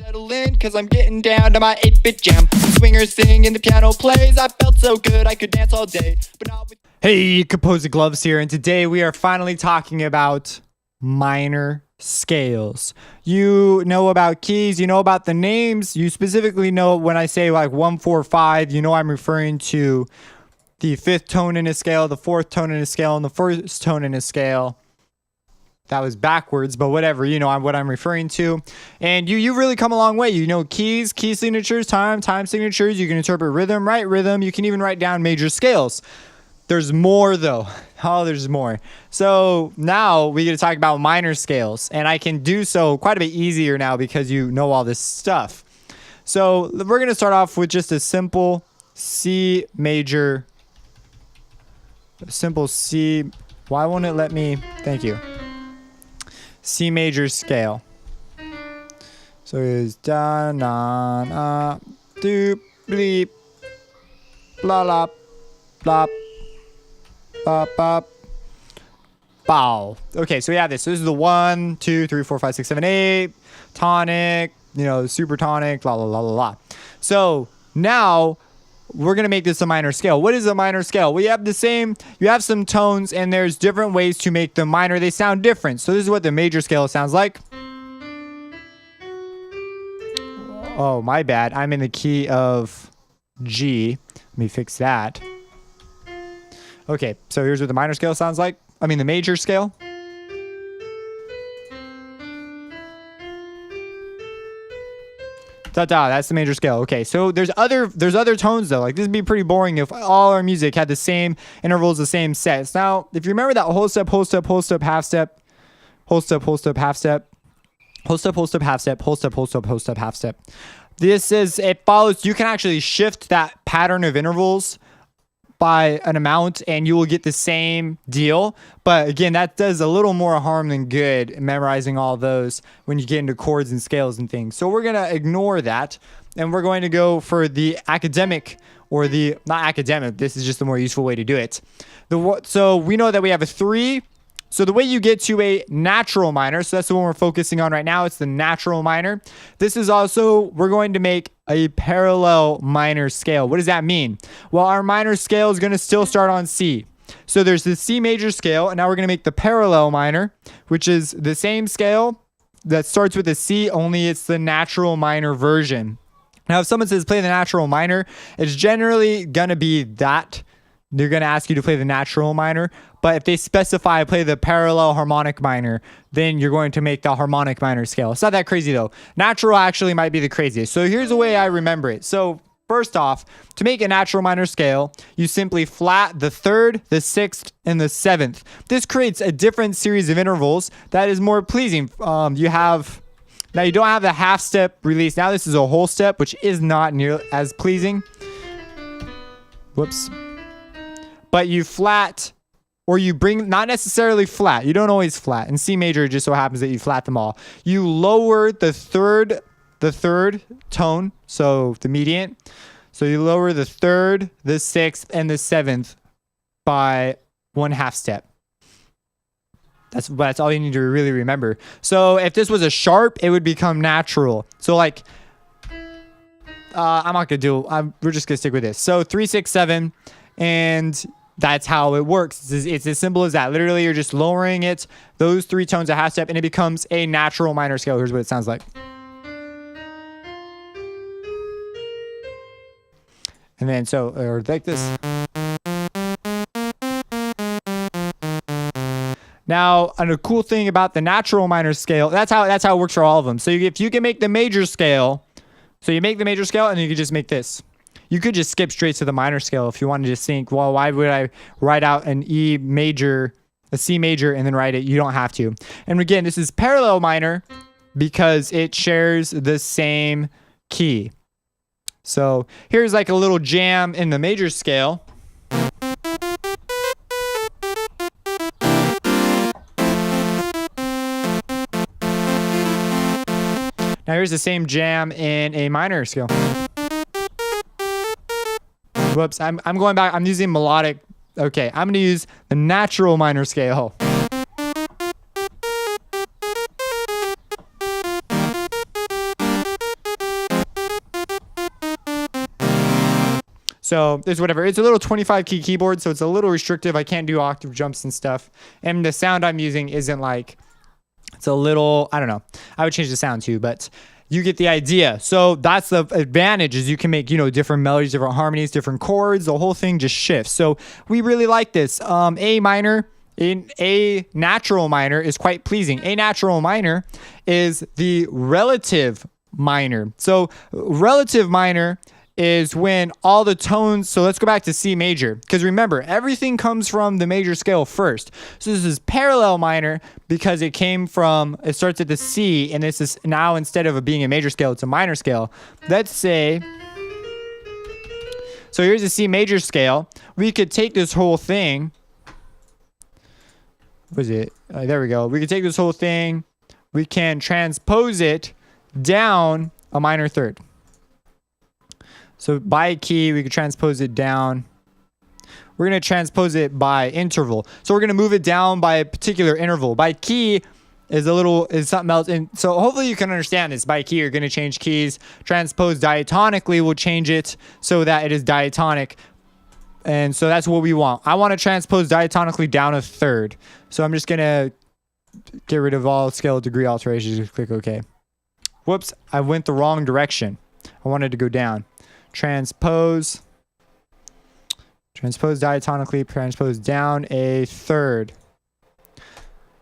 Settle in, cause I'm getting down to my 8-bit jam. Swingers sing and the piano plays. I felt so good I could dance all day, but not with... Hey, Composer Gloves here, and today we are finally talking about minor scales. You know about keys, you know about the names, you specifically know when I say like 1, 4, 5, you know I'm referring to the 5th tone in a scale, the 4th tone in a scale, and the 1st tone in a scale. That was backwards, but whatever, you know what I'm referring to. And you really come a long way. You know keys, key signatures, time signatures. You can interpret rhythm, write rhythm. You can even write down major scales. There's more though. Oh, there's more. So now we get to talk about minor scales, and I can do so quite a bit easier now because you know all this stuff. So we're going to start off with just a simple C major. Simple C. Why won't it let me? Thank you. C major scale. So it's da na na doop bleep blah blah blah bop bop bow. Okay, so we have this. So this is the 1, 2, 3, 4, 5, 6, 7, 8 tonic. You know, super tonic. La la la la la. So now we're going to make this a minor scale. What is a minor scale? We have the same, you have some tones and there's different ways to make them minor. They sound different. So this is what the major scale sounds like. Oh, my bad. I'm in the key of G. Let me fix that. Okay, so here's what the minor scale sounds like. I mean the major scale. That's the major scale. Okay, so there's other tones though. Like this would be pretty boring if all our music had the same intervals, the same sets. Now, if you remember that whole step, half step, whole step, half step, whole step, half step, whole step, half step, whole step, half step. This is, it follows, you can actually shift that pattern of intervals by an amount and you will get the same deal. But again, that does a little more harm than good, memorizing all those when you get into chords and scales and things. So we're going to ignore that and we're going to go for the academic, or the, not academic, this is just the more useful way to do it. So we know that we have a 3. So the way you get to a natural minor, so that's the one we're focusing on right now, it's the natural minor. This is also, we're going to make a parallel minor scale. What does that mean? Well, our minor scale is going to still start on C. So there's the C major scale, and now we're going to make the parallel minor, which is the same scale that starts with a C, only it's the natural minor version. Now, if someone says play the natural minor, it's generally going to be that. They're going to ask you to play the natural minor. But if they specify play the parallel harmonic minor, then you're going to make the harmonic minor scale. It's not that crazy though. Natural actually might be the craziest. So here's the way I remember it. So first off, to make a natural minor scale, you simply flat the 3rd, the 6th, and the 7th. This creates a different series of intervals that is more pleasing. Now you don't have the half step release. Now this is a whole step, which is not near as pleasing. Whoops. But you flat, or you bring, not necessarily flat. You don't always flat. In C major, it just so happens that you flat them all. You lower the third tone, so the median. So you lower the 3rd, the 6th, and the 7th by 1/2 step. That's all you need to really remember. So if this was a sharp, it would become natural. So like, I'm not gonna do. We're just gonna stick with this. So 3, 6, 7, and that's how it works. It's as simple as that. Literally, you're just lowering it, those 3 tones a half step, and it becomes a natural minor scale. Here's what it sounds like. And then or like this. Now, and a cool thing about the natural minor scale, that's how it works for all of them. So if you can make the major scale, so you make the major scale, and you can just make this. You could just skip straight to the minor scale if you wanted to think, well, why would I write out an E major, a C major, and then write it? You don't have to. And again, this is parallel minor because it shares the same key. So here's like a little jam in the major scale. Now here's the same jam in a minor scale. Whoops, I'm going back. I'm using melodic. Okay, I'm going to use the natural minor scale. So it's whatever. It's a little 25 key keyboard, so it's a little restrictive. I can't do octave jumps and stuff. And the sound I'm using isn't like, it's a little, I don't know. I would change the sound too, but you get the idea. So that's the advantage, is you can make, different melodies, different harmonies, different chords. The whole thing just shifts. So we really like this. A minor in A natural minor is quite pleasing. A natural minor is the relative minor. So relative minor is when all the tones, so let's go back to C major, because remember, everything comes from the major scale first. So this is parallel minor because it starts at the C, and this is now, instead of it being a major scale, it's a minor scale. Let's say, so here's a C major scale. We could take this whole thing, there we go. We could take this whole thing, we can transpose it down a minor third. So by a key, we could transpose it down. We're going to transpose it by interval. So we're going to move it down by a particular interval. By key is something else. And so hopefully you can understand this. By key, you're going to change keys. Transpose diatonically will change it so that it is diatonic. And so that's what we want. I want to transpose diatonically down a third. So I'm just going to get rid of all scale degree alterations. Just click OK. Whoops, I went the wrong direction. I wanted to go down. Transpose diatonically, transpose down a third.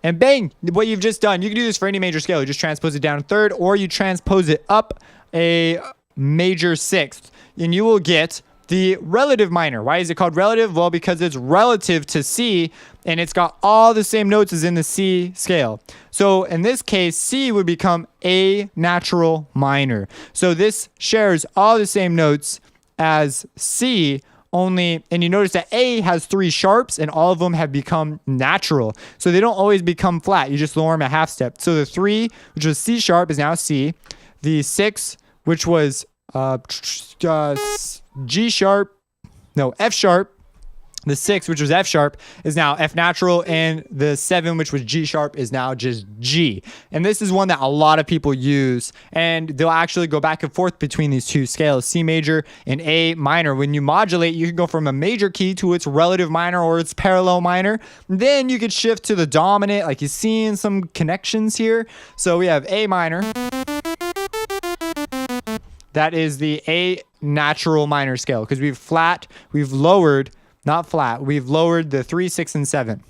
And bang, what you've just done. You can do this for any major scale. You just transpose it down a third, or you transpose it up a major sixth, and you will get the relative minor. Why is it called relative? Well, because it's relative to C, and it's got all the same notes as in the C scale. So in this case, C would become A natural minor. So this shares all the same notes as C, only, and you notice that A has 3 sharps, and all of them have become natural. So they don't always become flat. You just lower them a half step. So the 3, which was C sharp, is now C. The 6, which was G sharp, no, F sharp. The 6, which was F sharp, is now F natural, and the 7, which was G sharp, is now just G. And this is one that a lot of people use, and they'll actually go back and forth between these two scales, C major and A minor. When you modulate, you can go from a major key to its relative minor or its parallel minor. Then you could shift to the dominant, like you're seeing some connections here. So we have A minor. That is the A natural minor scale, because we've lowered, not flat, we've lowered the 3, 6, and 7.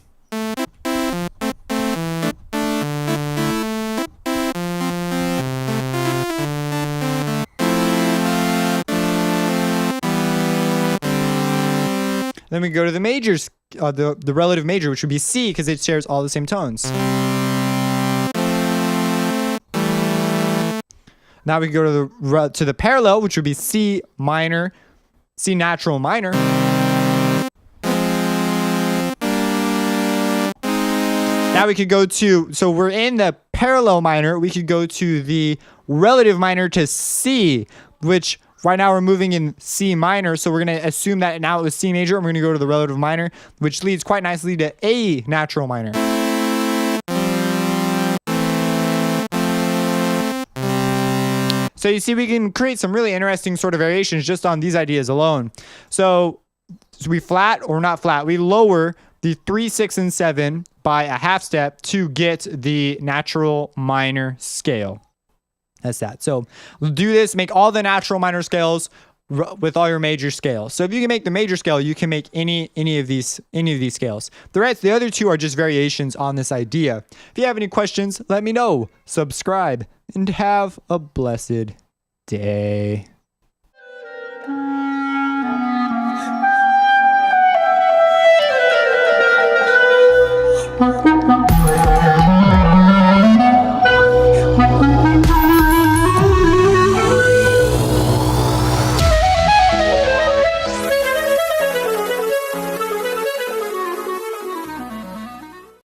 Then we go to the majors, the relative major, which would be C, because it shares all the same tones. Now we can go to the parallel, which would be C minor, C natural minor. Now we could go to, so we're in the parallel minor, we could go to the relative minor to C, which right now we're moving in C minor, so we're going to assume that now it was C major, and we're going to go to the relative minor, which leads quite nicely to A natural minor. So you see, we can create some really interesting sort of variations just on these ideas alone. So we flat or not flat, we lower the 3, 6, and 7 by a half step to get the natural minor scale. That's that. So we'll do this, make all the natural minor scales with all your major scales. So if you can make the major scale, you can make any of these scales. The other two are just variations on this idea. If you have any questions, let me know. Subscribe and have a blessed day.